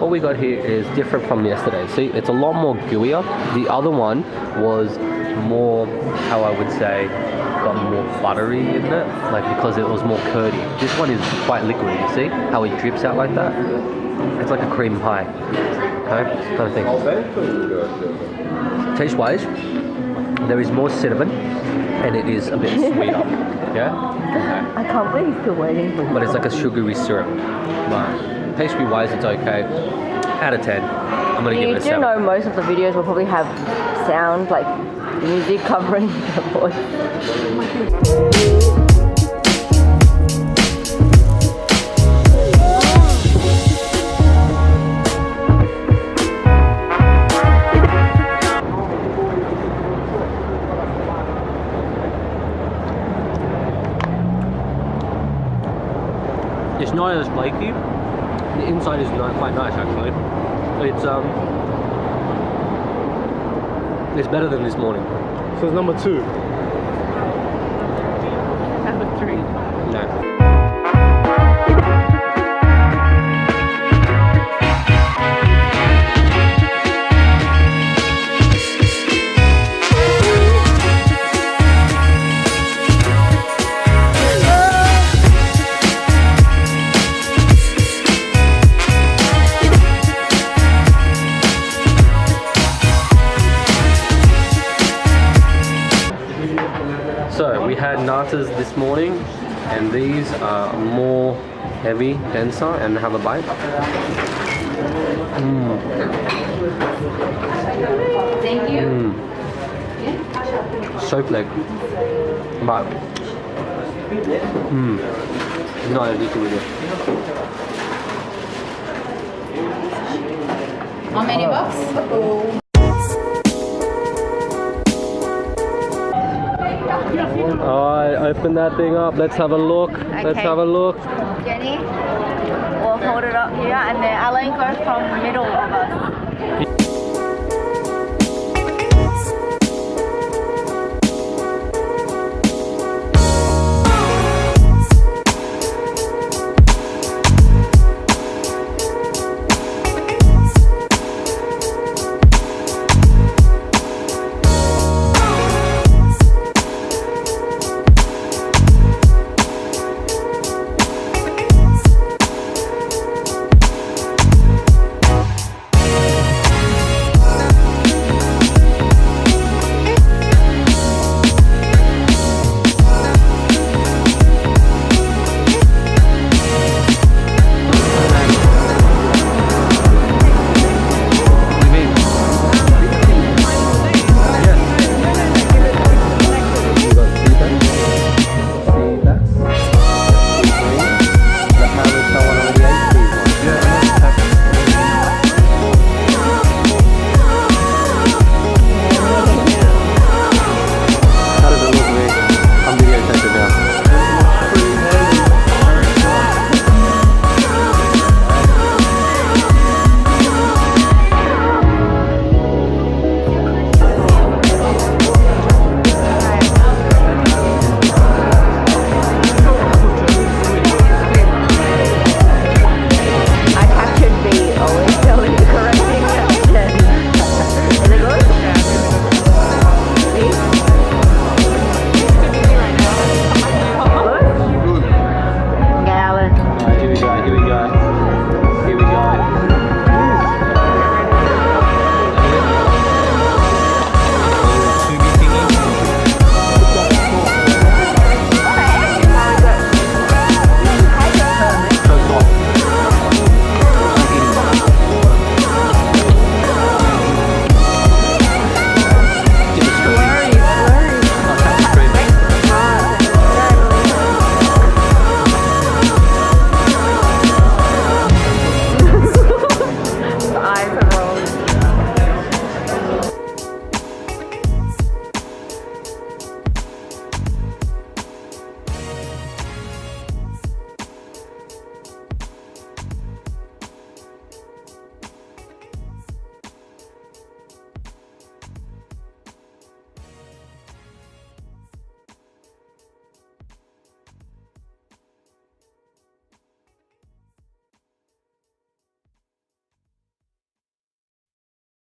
What we got here is different from yesterday. See, it's a lot more gooier. The other one was more, how I would say, got more buttery in it, like because it was more curdy. This one is quite liquid, you see? How it drips out like that? It's like a cream pie. Okay, kind of thing. Taste-wise, there is more cinnamon and it is a bit sweeter. Yeah? Okay. I can't believe you're still waiting for But it's like a sugary syrup. But pastry-wise, it's okay. Out of 10, I'm gonna give it a 7. You do know most of the videos will probably have sound, like music covering the voice. It's not as flaky. The inside is not quite nice actually. It's better than this morning. So it's number 2. Number 3. No. So we had Natas this morning, and these are more heavy, denser, and have a bite. Thank you. Soap leg, but not as liquid. How many bucks? Alright, open that thing up. Let's have a look. Let's have a look. Jenny, we'll hold it up here, and then Alan goes from the middle of us.